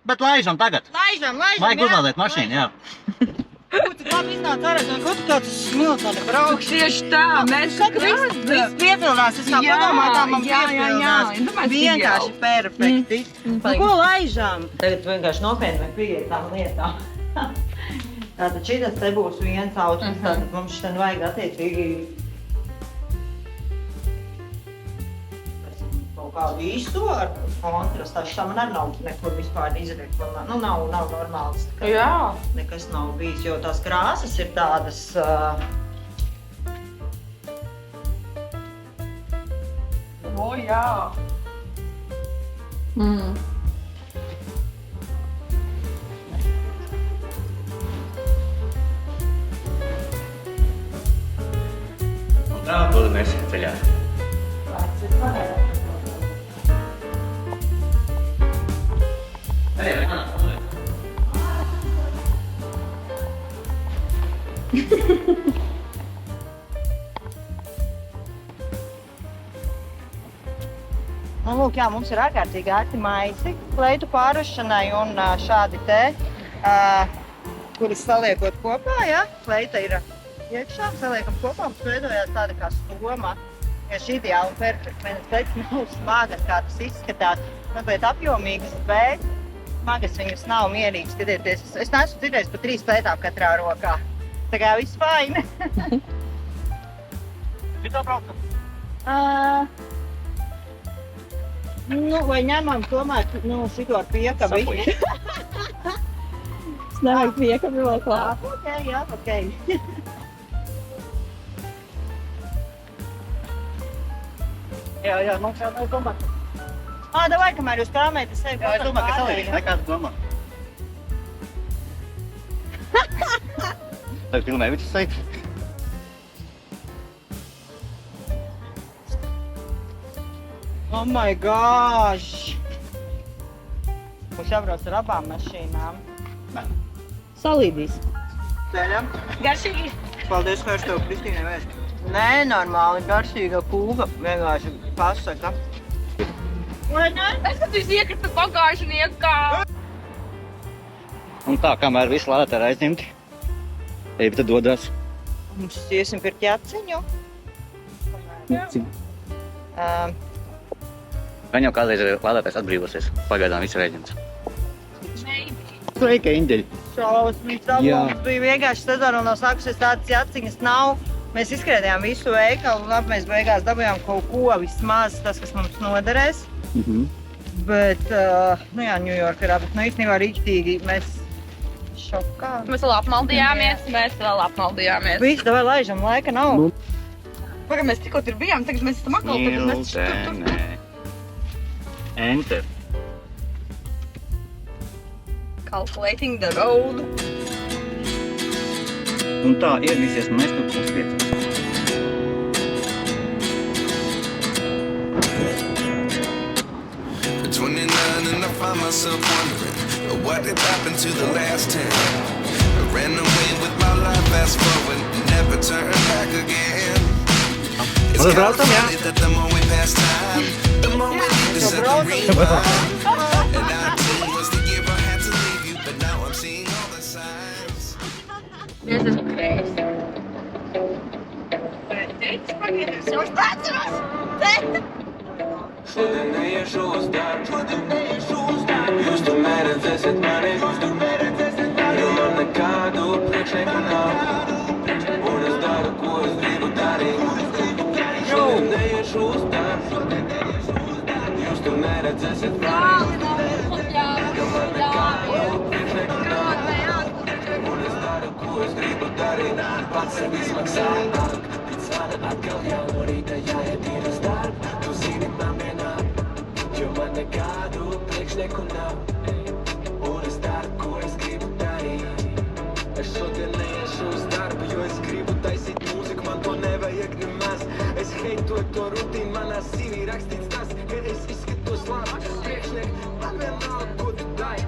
bet laižam tagad. Laižam, Vajag uzlādēt mašīnu, jā. Labi iznāca ārā, ko tu tāds smiltani braukš? Tieši tā, mēs Viss piepildās, es tā padomāju, tā man piepildās. Vienkārši perfekti. Ko laižam? Tagad vienkārši nopietni vajag pieiet tām lietām. Tātad šitas te būs viens autos, tātad mums šitan vajag attiecīgi kaut kādu īsto ar kontrastu. Šitā man arī nav nekur vispār izrekt. Nu, nav normāls. Jā. Nekas nav bijis, jo tās krāsas ir tādas... O, jā. Tā, būtu mēs ceļā. Nu, lūk, jā, mums ir ārkārtīgi ērti maisi kleitu pārvešanai un šādi te, kuras saliekot kopā, jā, kleita ir iekšā, saliekam kopā, mums veidojās tāda kā stoma. Vienkārši ideāli un perfekti. Vienas kleitas nav smagas, kā tas izskatās, mazliet apjomīgas, bet smagas viņas nav mierīgas. Skatieties, es neesmu dzirdējis pa 3 kleitām katrā rokā. Tā kā viss faini. Šitā braucam? Nu, vai ņemam tomēr, šito ar piekabi? Es nevajag piekabi vēl klāt. Jā, ok. Jā, mums jau nav domāt. Davai, kamēr jūs krāmējat, es sevi Jā, es domāju, ka salīdīgi nekāda domā. Tagad filmē viss seit. Oh my gosh! Mums jābrauc ar abām mašīnām. Salīdīs. Ceļam. Garšīgi. Paldies, ka es tev, Kristīnai, vēst. Nenormāli garšīga kūka, vienkārši pasaka. Vai ne? Es tad visu iekrita bagāžniekā. Un tā, kamēr visi lādētāji ir aizņemti, Eivita dodās. Mums iesim pirkt jaciņu. Gan jau kādreiz lādētājs atbrīvosies. Pagaidām viss ir aizņemts. Sveika, Indeļi! Šausmīgs, mums bija vienkārši sezona no sākusies tādas jaciņas nav. Mēs izskriedējām visu veikalu un labi, mēs beigās dabujām kaut ko vismaz tas, kas mums noderēs. Bet, nu jā, Ņujorka bet nu īstenībā riktīgi mēs šokā. Mēs vēl apmaldījāmies. Viss, davai laižam, laika nav. Pagad, mēs tikko tur bijām, tagad mēs esam atkal, tagad mēs tur. Enter. Calculating the road. Un tā, ieradīsies mēs tur uz 5. At 29 and I find myself wondering what did happen to the last 10. I ran away with my life, fast forward, never turn back again. It's kind of funny that the more we pass time, the more we need to set the rewind. And 19 was the year I had to leave you, but now I'm seeing all the signs. This is crazy. Jūs prācinās! Šodien neiešu uz darbu, jūs tur neredzēsiet mani, jo man nekādu priekšnieku nav, un es daru, ko es gribu darīt. Šodien neiešu uz darbu, jūs tur neredzēsiet mani, jo man nekādu priekšnieku nav, un es daru, ko es gribu darīt. Pats sev izmaksāju, atkal jau no rīta jāiet ir uz darbu, tu zini man vienā, jo man nekādu priekšnieku nav, un es daru, ko es gribu darīt. Es šodien neiešu uz darbu, jo es gribu taisīt mūziku, man to nevajag nemaz. Es heitoju to rutīnu, manā CV rakstīts tas, ka es izskatos labi. Priekšnieki, man vienalga, ko tu dari.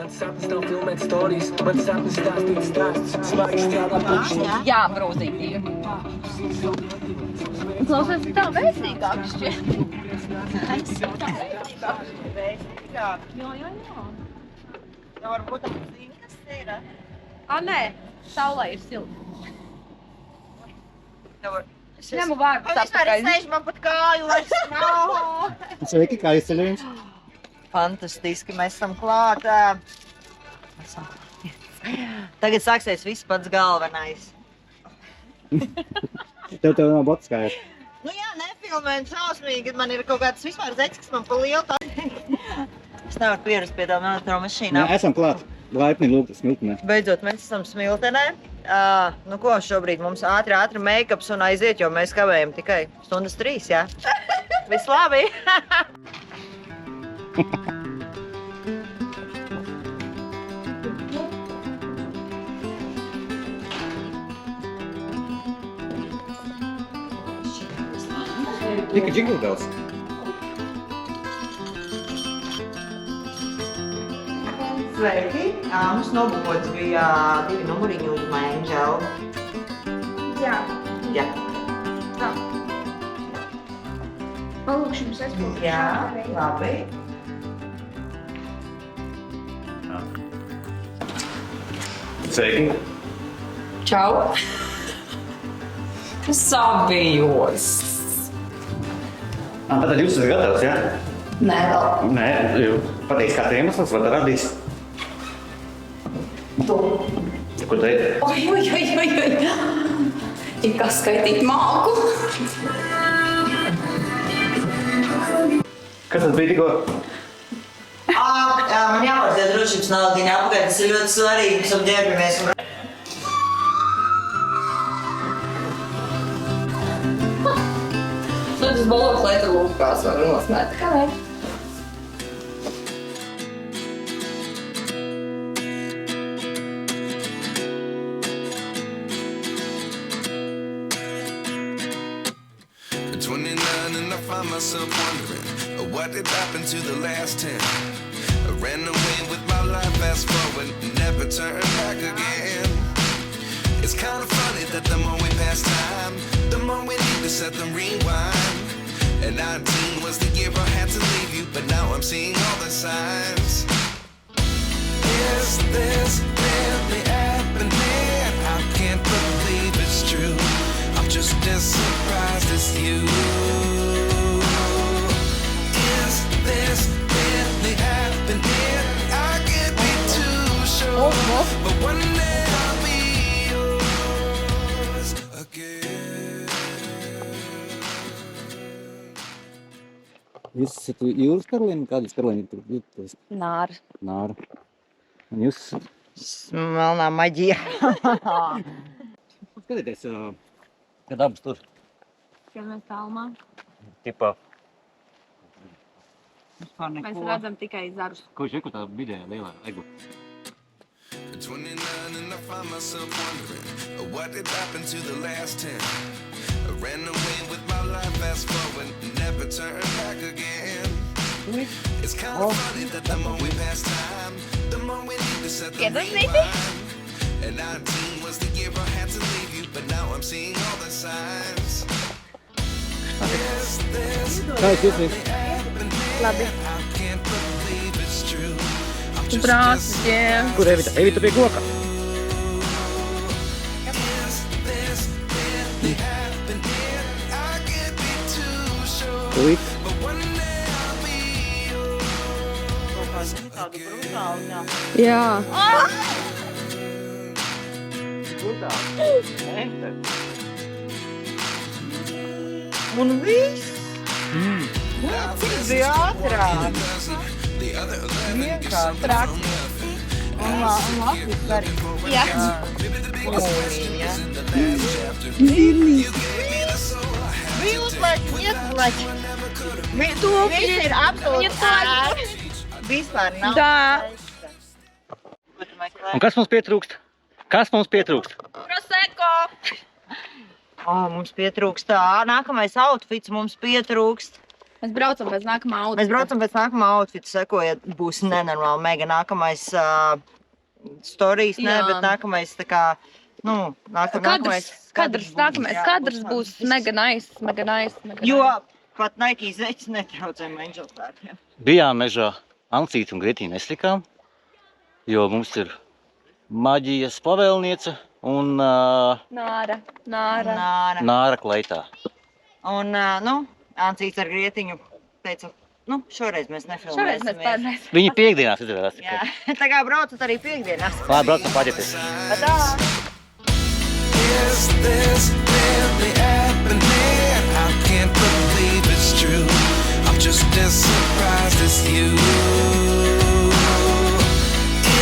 Mans sapnis nav filmēt storijas, mans sapnis stāstīt stāsts, smagi strādā pukšņi. Jā, brūzītīja. Klausies, tā vēsīgāk šķiet. Tā vēsīgāk. tīrāk. Jā. Ja varbūt tā zini, kas ir. Nē, saulē ir silti. Es ņemu Vai vārdus vispār atpakaļ. izsēž man pat kāju vairs nav. Sveiki, kā izceļojums? Fantastiski, mēs esam klāt. Tagad sāksies viss pats galvenais. Tev nav botas kājas. Nu jā, nefilmējam šausmīgi, kad man ir kaut kāds vispār zeķis, kas man pa lielu tā. Es nevaru pierast pie tām elektromašīnām. Esam klāt. Laipni lūgt smiltenē. Beidzot, mēs esam smiltenē. Nu ko, šobrīd mums ātri make-ups un aiziet, jo mēs kavējam tikai 3 stundas, jā? Viss labi! Tika džinglbels. Sveiki! Mums nobukots bija 2 numuriņi uz Angel. Jā, Jā. palūkšu jums aizpildīt. Jā, labi. Sveiki. Čau! Sabijos! Tad jūs esat gatavs, jā? Nē, vēl Nē, pateiks, kāds iemesls, vai radīs? tu. Ko teikt? Oi! Ir kā skaitīt māku. Kas tas bija tikko? Man jāpārdzied drošības naudiņa apakaļ, tas ir ļoti svarīgi, mēs apģērbamies un... Tas baloks, lai tur lūkās var nosmēt. Kā ne? At 29 and I find myself wondering what did happen to the last 10. I ran away with my life, fast forward, never turn back again. It's kind of funny that the more we pass time, the more we need to set them rewind. And 19 was the year I had to leave you, but now I'm seeing all the signs. Is this really happening? I can't believe it's true. I'm just as surprised as you. Is this really happening? I can't be too sure, but one day I'll be yours again. Jūs esat jūras karalieni? Kādas karalieni tur jūtas? Nāra. Nāra. Un jūs esat... Melnā maģija. Skatieties, kad abas tur. Kad mēs tālumā, Tipā, mēs redzam tikai zarus. ko viņš ir tā vidējā lielā egu? At 29 and I find myself wondering what did happen to the last 10. I ran away with my life, fast forward, never turn back again. It's kind of funny that the more we pass time, the more we need to set the rewind. And 19 was the year I had to leave you, but now I'm seeing all the signs. Is this Kā jūs jūties? Labi. I can't believe it's true. I'm just Brācis, jā. Kur Evita? Evita pie koka. Is this really happening? I can't be too sure, Tūlīt. but one day I'll be yours. Tāda brutāla, jā. Jā. Un viss. Cik bija ātrāk. The other 11 Vienkārši traki. Un Latvijas arī. Jā. Mūniņa. Bija uzlaik, ietlaik. Viss ir absolūti ārā. Vispār nav. Tā. Un kas mums pietrūkst? Kas mums pietrūkst? Prosecco. Mums pietrūkst. Nākamais outfits mums pietrūkst. Mēs braucam pēc nākamā auta. Mēs braucam pēc nākamā outfita, sekojiet, būs nenormāli mega. Nākamais stories, ne, Jā. bet nākamais tā kā, nu, nākamais Nākamais kadrs būs mega nice. Jo pat Nike zeķis netraucē Angel tādiem. Bijām mežā. Ancīti un Grietīnu neslikām, jo mums ir maģijas pavēlniece un Nāra. Nāra Kleitā. Un, Ancīts ar Grietiņu teica, šoreiz mēs Šoreiz mēs nefilmēsimies. pārnēsim. Viņi piekdienās izrādās. Jā, tā kā braucat arī piekdienās. Labi, braucam paģeties. Tā. Is this really happening? I can't believe it's true. I'm just as surprised as you.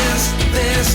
Is this